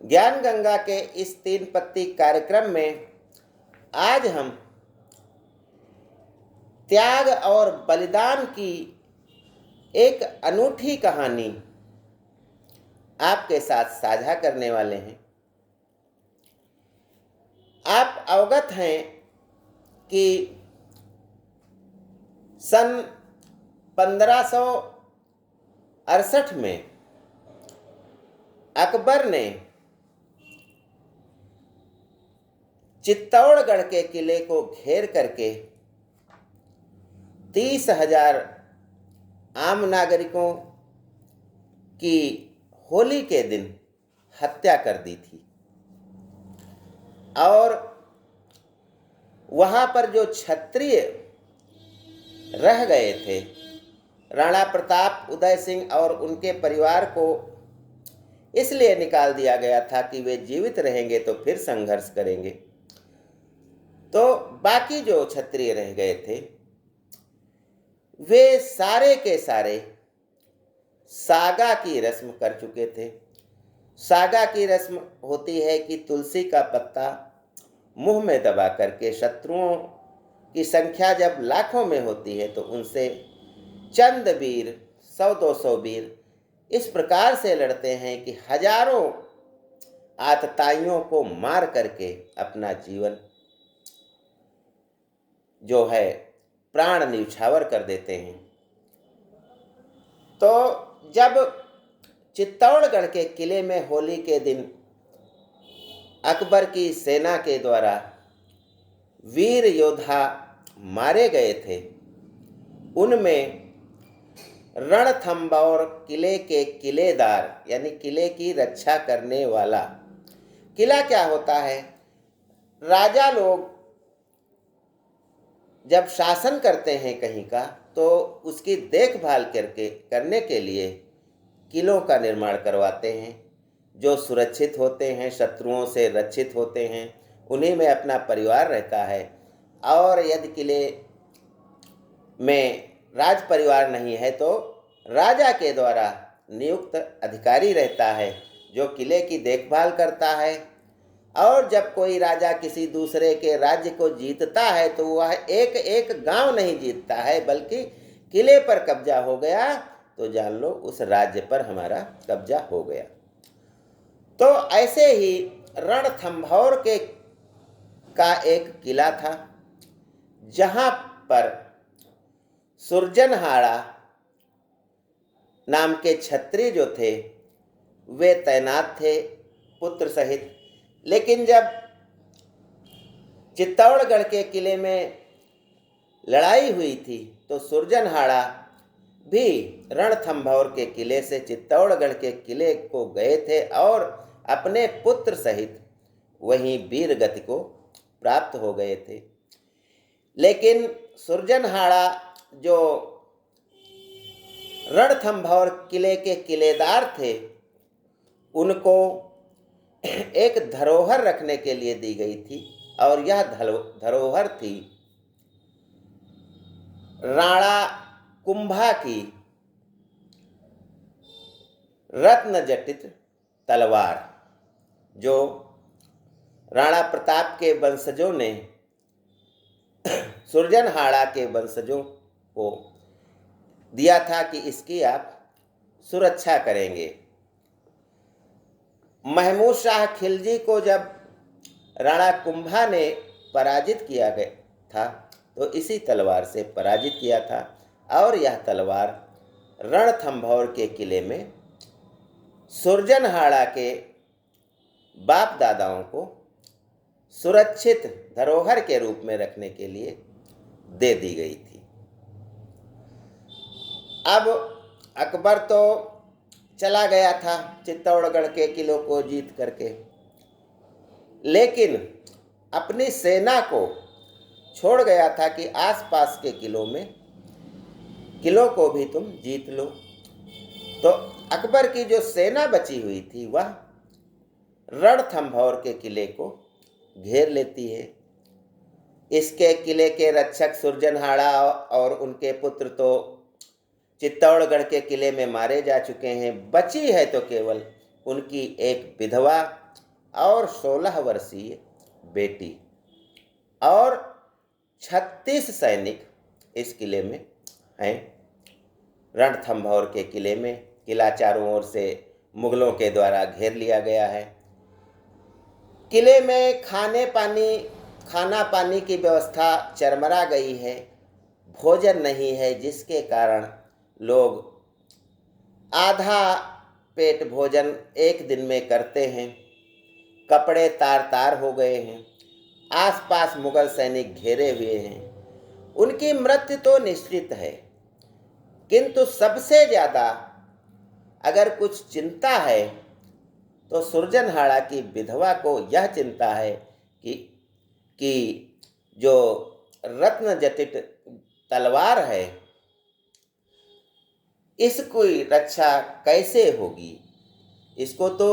ज्ञान गंगा के इस 3 पत्ती कार्यक्रम में आज हम त्याग और बलिदान की एक अनूठी कहानी आपके साथ साझा करने वाले हैं। आप अवगत हैं कि सन 1568 में अकबर ने चित्तौड़गढ़ के किले को घेर करके 30,000 आम नागरिकों की होली के दिन हत्या कर दी थी और वहाँ पर जो क्षत्रिय रह गए थे, राणा प्रताप, उदय सिंह और उनके परिवार को इसलिए निकाल दिया गया था कि वे जीवित रहेंगे तो फिर संघर्ष करेंगे। तो बाकी जो क्षत्रिय रह गए थे वे सारे के सारे सागा की रस्म कर चुके थे। सागा की रस्म होती है कि तुलसी का पत्ता मुंह में दबा करके शत्रुओं की संख्या जब लाखों में होती है तो उनसे चंद वीर, 100-200 वीर इस प्रकार से लड़ते हैं कि हजारों आतताइयों को मार करके अपना जीवन जो है प्राण न्यौछावर कर देते हैं। तो जब चित्तौड़गढ़ के किले में होली के दिन अकबर की सेना के द्वारा वीर योद्धा मारे गए थे, उनमें रणथंभौर किले के किलेदार यानी किले की रक्षा करने वाला। किला क्या होता है? राजा लोग जब शासन करते हैं कहीं का तो उसकी देखभाल करने के लिए किलों का निर्माण करवाते हैं, जो सुरक्षित होते हैं, शत्रुओं से रक्षित होते हैं, उन्हीं में अपना परिवार रहता है। और यदि किले में राज परिवार नहीं है तो राजा के द्वारा नियुक्त अधिकारी रहता है जो किले की देखभाल करता है। और जब कोई राजा किसी दूसरे के राज्य को जीतता है तो वह एक एक गांव नहीं जीतता है, बल्कि किले पर कब्जा हो गया तो जान लो उस राज्य पर हमारा कब्जा हो गया। तो ऐसे ही रणथंभौर के का एक किला था जहां पर सुरजनहाड़ा नाम के क्षत्रिय जो थे वे तैनात थे पुत्र सहित। लेकिन जब चित्तौड़गढ़ के किले में लड़ाई हुई थी तो सुरजनहाड़ा भी रणथंभौर के किले से चित्तौड़गढ़ के किले को गए थे और अपने पुत्र सहित वहीं वीर गति को प्राप्त हो गए थे। लेकिन सुरजनहाड़ा जो रणथंभौर किले के किलेदार थे उनको एक धरोहर रखने के लिए दी गई थी और यह धरोहर थी राणा कुंभा की रत्न जटित तलवार, जो राणा प्रताप के वंशजों ने सुरजनहाड़ा के वंशजों को दिया था कि इसकी आप सुरक्षा करेंगे। महमूद शाह खिलजी को जब राणा कुंभा ने पराजित किया गया था तो इसी तलवार से पराजित किया था और यह तलवार रणथंभौर के किले में सुरजनहाड़ा के बाप दादाओं को सुरक्षित धरोहर के रूप में रखने के लिए दे दी गई थी। अब अकबर तो चला गया था चित्तौड़गढ़ के किलों को जीत करके, लेकिन अपनी सेना को छोड़ गया था कि आसपास के किलों को भी तुम जीत लो। तो अकबर की जो सेना बची हुई थी वह रणथंभौर के किले को घेर लेती है। इसके किले के रक्षक सुरजनहाड़ा और उनके पुत्र तो चित्तौड़गढ़ के किले में मारे जा चुके हैं, बची है तो केवल उनकी एक विधवा और 16 वर्षीय बेटी और 36 सैनिक इस किले में हैं। रणथंभौर के किले में किला चारों ओर से मुगलों के द्वारा घेर लिया गया है। किले में खाना पानी की व्यवस्था चरमरा गई है, भोजन नहीं है, जिसके कारण लोग आधा पेट भोजन एक दिन में करते हैं। कपड़े तार तार हो गए हैं। आसपास मुगल सैनिक घेरे हुए हैं। उनकी मृत्यु तो निश्चित है, किंतु सबसे ज़्यादा अगर कुछ चिंता है तो सुरजनहाड़ा की विधवा को यह चिंता है कि जो रत्न जटित तलवार है, इसकी रक्षा कैसे होगी। इसको तो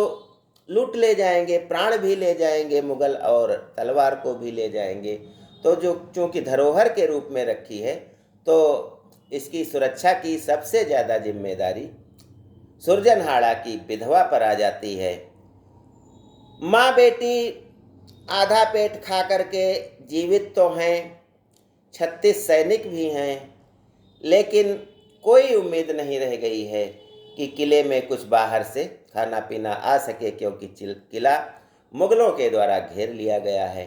लूट ले जाएंगे, प्राण भी ले जाएंगे मुगल और तलवार को भी ले जाएंगे। तो जो चूँकि धरोहर के रूप में रखी है, तो इसकी सुरक्षा की सबसे ज़्यादा जिम्मेदारी सुरजनहाड़ा की विधवा पर आ जाती है। माँ बेटी आधा पेट खा करके जीवित तो हैं, 36 सैनिक भी हैं, लेकिन कोई उम्मीद नहीं रह गई है कि किले में कुछ बाहर से खाना पीना आ सके, क्योंकि किला मुगलों के द्वारा घेर लिया गया है।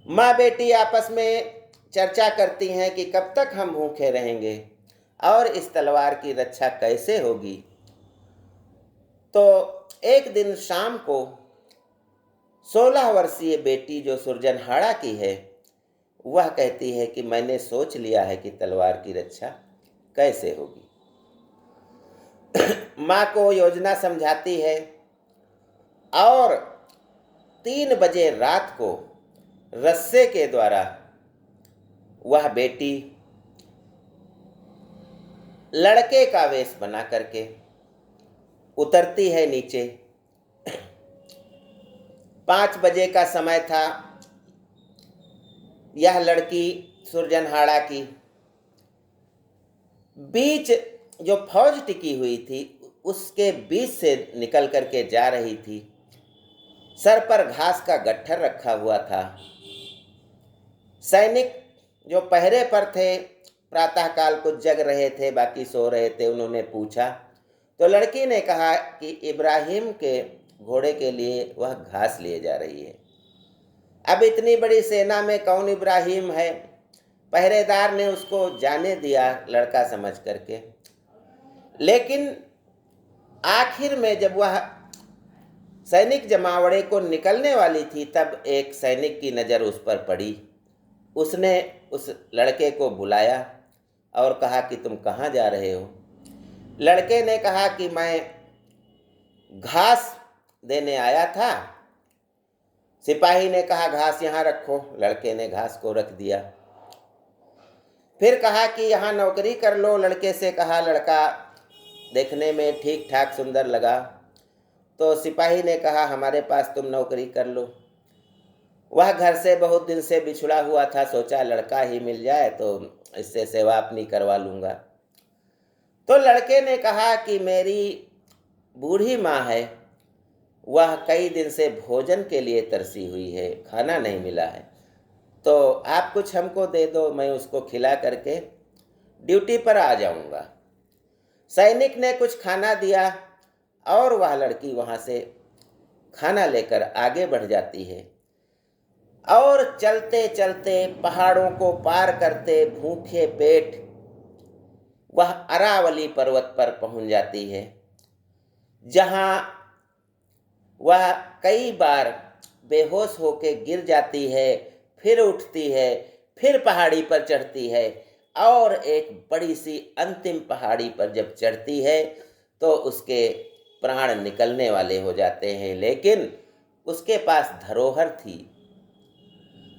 माँ बेटी आपस में चर्चा करती हैं कि कब तक हम भूखे रहेंगे और इस तलवार की रक्षा कैसे होगी। तो एक दिन शाम को 16 वर्षीय बेटी जो सुरजनहाड़ा की है, वह कहती है कि मैंने सोच लिया है कि तलवार की रक्षा कैसे होगी। माँ को योजना समझाती है और 3 बजे रात को रस्से के द्वारा वह बेटी लड़के का वेश बना करके उतरती है नीचे। 5 बजे का समय था। यह लड़की सुरजनहाड़ा की बीच जो फौज टिकी हुई थी उसके बीच से निकल करके जा रही थी। सर पर घास का गट्ठर रखा हुआ था। सैनिक जो पहरे पर थे प्रातःकाल को जग रहे थे, बाकी सो रहे थे। उन्होंने पूछा तो लड़की ने कहा कि इब्राहिम के घोड़े के लिए वह घास लिए जा रही है। अब इतनी बड़ी सेना में कौन इब्राहिम है? पहरेदार ने उसको जाने दिया लड़का समझ करके। लेकिन आखिर में जब वह सैनिक जमावड़े को निकलने वाली थी, तब एक सैनिक की नज़र उस पर पड़ी। उसने उस लड़के को बुलाया और कहा कि तुम कहाँ जा रहे हो? लड़के ने कहा कि मैं घास देने आया था। सिपाही ने कहा घास यहाँ रखो। लड़के ने घास को रख दिया। फिर कहा कि यहाँ नौकरी कर लो। लड़के से कहा, लड़का देखने में ठीक ठाक सुंदर लगा। तो सिपाही ने कहा हमारे पास तुम नौकरी कर लो। वह घर से बहुत दिन से बिछुड़ा हुआ था, सोचा लड़का ही मिल जाए तो इससे सेवा अपनी करवा लूँगा। तो लड़के ने कहा कि मेरी बूढ़ी माँ है, वह कई दिन से भोजन के लिए तरसी हुई है, खाना नहीं मिला है, तो आप कुछ हमको दे दो, मैं उसको खिला करके ड्यूटी पर आ जाऊँगा। सैनिक ने कुछ खाना दिया और वह लड़की वहाँ से खाना लेकर आगे बढ़ जाती है और चलते चलते पहाड़ों को पार करते भूखे पेट वह अरावली पर्वत पर पहुंच जाती है, जहां वह कई बार बेहोश होकर गिर जाती है, फिर उठती है, फिर पहाड़ी पर चढ़ती है और एक बड़ी सी अंतिम पहाड़ी पर जब चढ़ती है तो उसके प्राण निकलने वाले हो जाते हैं। लेकिन उसके पास धरोहर थी,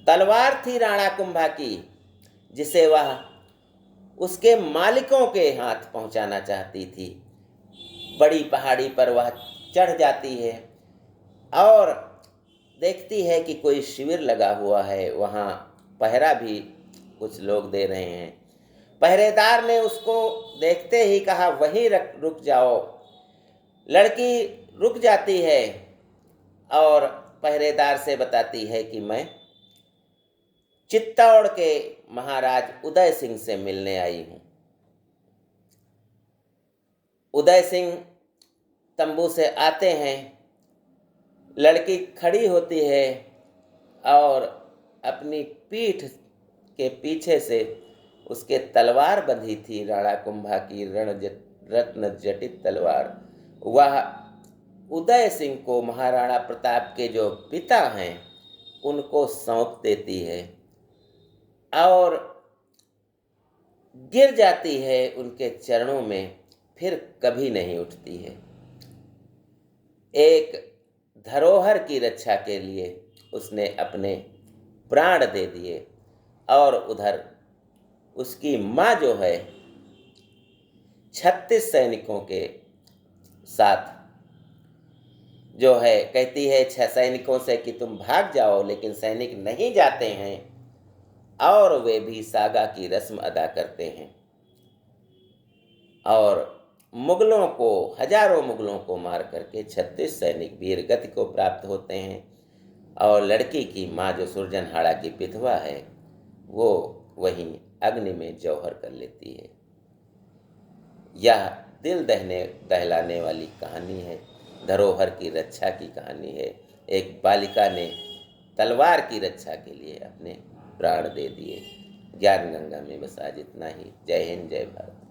तलवार थी राणा कुंभा की, जिसे वह उसके मालिकों के हाथ पहुंचाना चाहती थी। बड़ी पहाड़ी पर वह चढ़ जाती है और देखती है कि कोई शिविर लगा हुआ है, वहाँ पहरा भी कुछ लोग दे रहे हैं। पहरेदार ने उसको देखते ही कहा वहीं रुक जाओ। लड़की रुक जाती है और पहरेदार से बताती है कि मैं चित्तौड़ के महाराज उदय सिंह से मिलने आई हूँ। उदय सिंह तंबू से आते हैं, लड़की खड़ी होती है और अपनी पीठ के पीछे से उसके तलवार बंधी थी, राणा कुंभा की रत्न जटित तलवार, वह उदय सिंह को महाराणा प्रताप के जो पिता हैं उनको सौंप देती है और गिर जाती है उनके चरणों में, फिर कभी नहीं उठती है। एक धरोहर की रक्षा के लिए उसने अपने प्राण दे दिए और उधर उसकी माँ जो है 36 सैनिकों के साथ जो है कहती है 6 सैनिकों से कि तुम भाग जाओ, लेकिन सैनिक नहीं जाते हैं और वे भी सागा की रस्म अदा करते हैं और मुगलों को, हजारों मुगलों को मार करके 36 सैनिक वीर गति को प्राप्त होते हैं और लड़की की माँ जो सुरजनहाड़ा की विधवा है वो वहीं अग्नि में जौहर कर लेती है। यह दिल दहलाने वाली कहानी है, धरोहर की रक्षा की कहानी है। एक बालिका ने तलवार की रक्षा के लिए अपने प्राण दे दिए। ज्ञान गंगा में बस आज इतना ही। जय हिंद, जय भारत।